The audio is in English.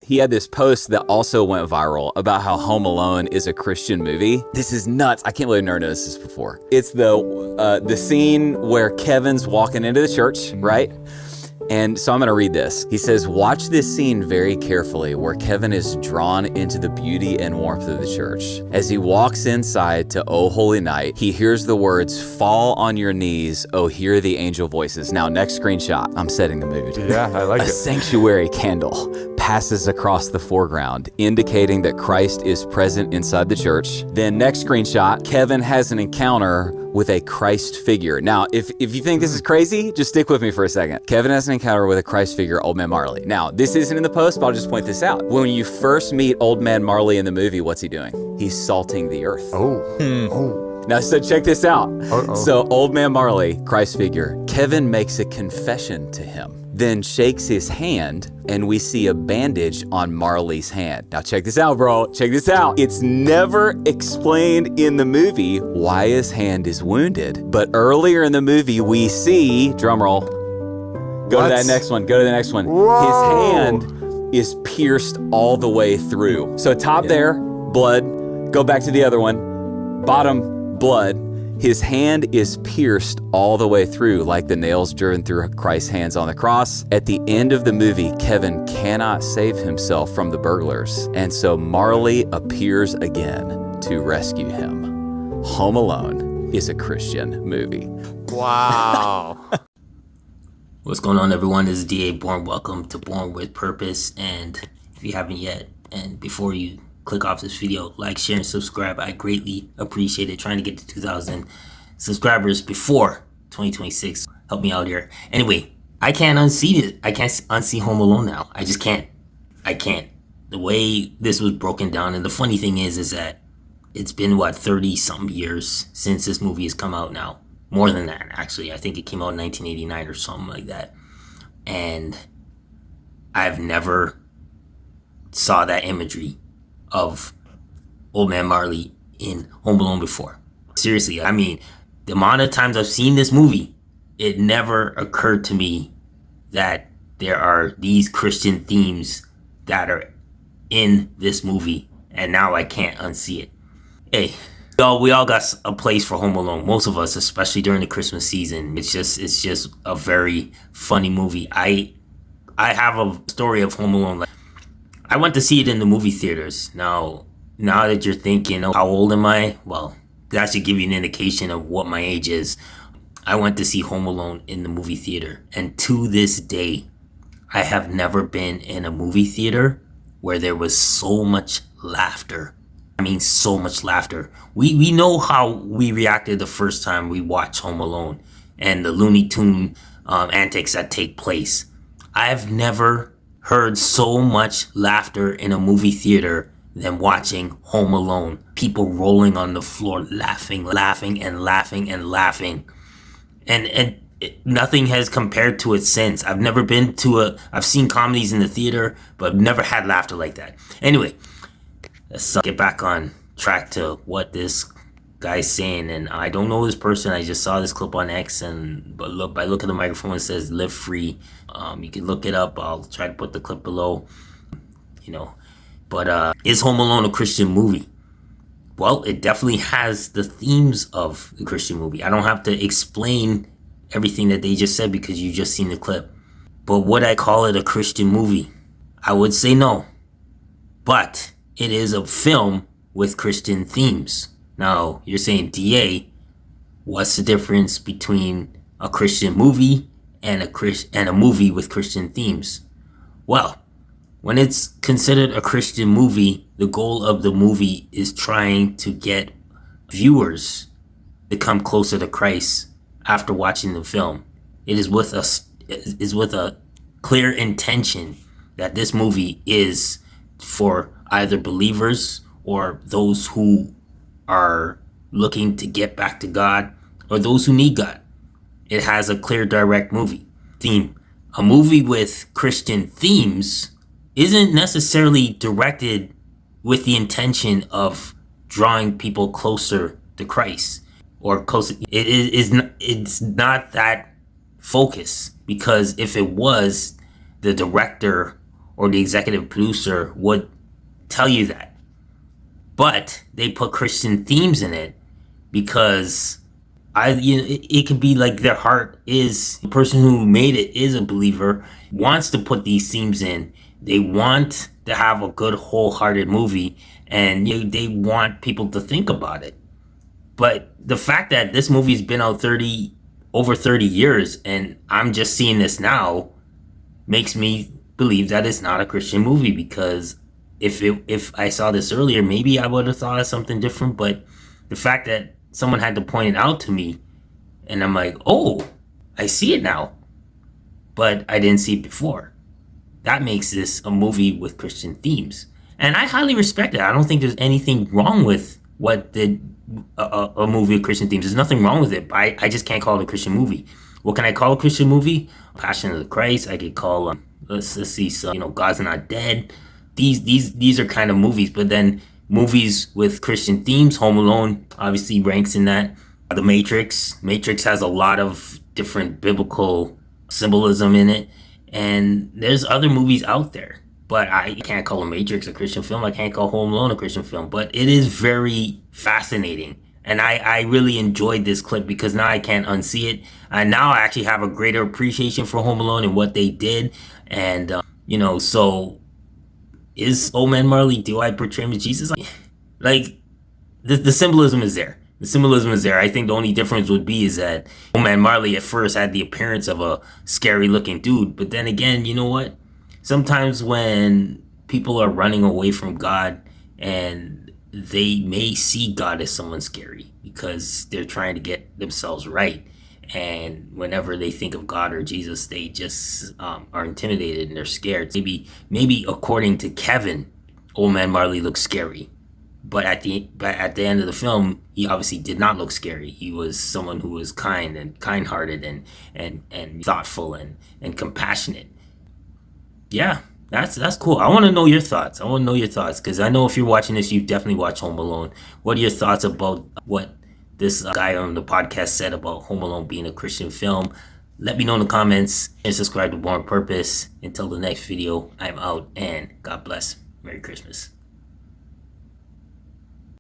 he had this post that also went viral about how Home Alone is a Christian movie. This is nuts. I can't believe I've never noticed this before. It's the scene where Kevin's walking into the church, right? And so I'm going to read this. He says, watch this scene very carefully where Kevin is drawn into the beauty and warmth of the church. As he walks inside to O Holy Night, he hears the words, fall on your knees, oh, hear the angel voices. Now, next screenshot. I'm setting the mood. Yeah, I like it. A sanctuary candle passes across the foreground, indicating that Christ is present inside the church. Then next screenshot, Kevin has an encounter with a Christ figure. Now, if you think this is crazy, just stick with me for a second. Kevin has an encounter with a Christ figure, Old Man Marley. Now, this isn't in the post, but I'll just point this out. When you first meet Old Man Marley in the movie, what's he doing? He's salting the earth. Now, so check this out. So Old Man Marley, Christ figure, Kevin makes a confession to him, then shakes his hand, and we see a bandage on Marley's hand. Now check this out, bro. Check this out. It's never explained in the movie why his hand is wounded. But earlier in the movie, we see, drumroll, go to that next one, go to the next one. Whoa. His hand is pierced all the way through. So top there, blood, go back to the other one, bottom, blood. His hand is pierced all the way through, like the nails driven through Christ's hands on the cross. At the end of the movie, Kevin cannot save himself from the burglars, and so Marley appears again to rescue him. Home Alone is a Christian movie. Wow. What's going on, everyone? This is abnerbourne. Welcome to Born with Purpose. And if you haven't yet, and before you click off this video, like, share, and subscribe. I greatly appreciate it. Trying to get to 2,000 subscribers before 2026. Help me out here. Anyway, I can't unsee it. I can't unsee Home Alone now. I just can't. I can't. The way this was broken down, and the funny thing is that it's been, 30-something years since this movie has come out now. More than that, actually. I think it came out in 1989 or something like that. And I've never saw that imagery of Old Man Marley in Home Alone before. Seriously, I mean, the amount of times I've seen this movie, it never occurred to me that there are these Christian themes that are in this movie, and now I can't unsee it. Hey, we all got a place for Home Alone. Most of us, especially during the Christmas season. It's just a very funny movie. I have a story of Home Alone. I went to see it in the movie theaters. Now that you're thinking, oh, how old am I? Well, that should give you an indication of what my age is. I went to see Home Alone in the movie theater. And to this day, I have never been in a movie theater where there was so much laughter. I mean, so much laughter. We know how we reacted the first time we watched Home Alone and the Looney Tune antics that take place. I've never heard so much laughter in a movie theater than watching Home Alone. People rolling on the floor, laughing. And nothing has compared to it since. I've seen comedies in the theater, but but never had laughter like that. Anyway, let's get back on track to what this guy's saying. And I don't know this person. I just saw this clip on X, but by look at the microphone, it says "Live Free." You can look it up. I'll try to put the clip below. But is Home Alone a Christian movie? Well, it definitely has the themes of the Christian movie. I don't have to explain everything that they just said because you just seen the clip. But would I call it a Christian movie? I would say no. But it is a film with Christian themes. Now, you're saying, DA, what's the difference between a Christian movie and a movie with Christian themes? Well, when it's considered a Christian movie, the goal of the movie is trying to get viewers to come closer to Christ after watching the film. It is with a clear intention that this movie is for either believers or those who are looking to get back to God or those who need God. It has a clear, direct movie theme. A movie with Christian themes isn't necessarily directed with the intention of drawing people closer to Christ or closer. It's not that focus, because if it was, the director or the executive producer would tell you that. But they put Christian themes in it because it could be like their heart is, the person who made it is a believer, wants to put these themes in. They want to have a good wholehearted movie, and they want people to think about it. But the fact that this movie's been out over 30 years and I'm just seeing this now makes me believe that it's not a Christian movie, because if I saw this earlier, maybe I would have thought of something different. But the fact that someone had to point it out to me, and I'm like, oh, I see it now, but I didn't see it before. That makes this a movie with Christian themes. And I highly respect it. I don't think there's anything wrong with what a movie with Christian themes. There's nothing wrong with it, but I just can't call it a Christian movie. What can I call a Christian movie? Passion of the Christ. I could call let's see, God's Not Dead. These are kind of movies. But then movies with Christian themes, Home Alone obviously ranks in that. The Matrix has a lot of different biblical symbolism in it, and there's other movies out there. But I can't call The Matrix a Christian film. I can't call Home Alone a Christian film. But it is very fascinating. And I really enjoyed this clip because now I can't unsee it. And now I actually have a greater appreciation for Home Alone and what they did. And, so is Old Man Marley, do I portray him as Jesus? Like, the symbolism is there. The symbolism is there. I think the only difference would be is that Old Man Marley at first had the appearance of a scary looking dude. But then again, you know what? Sometimes when people are running away from God, and they may see God as someone scary because they're trying to get themselves right. And whenever they think of God or Jesus, they just are intimidated and they're scared. Maybe according to Kevin, Old Man Marley looks scary. But at the end of the film, he obviously did not look scary. He was someone who was kind and kind-hearted and thoughtful and compassionate. Yeah, that's cool. I want to know your thoughts. Because I know if you're watching this, you've definitely watched Home Alone. What are your thoughts about what this guy on the podcast said about Home Alone being a Christian film? Let me know in the comments, and subscribe to Born Purpose. Until the next video, I'm out, and God bless. Merry Christmas.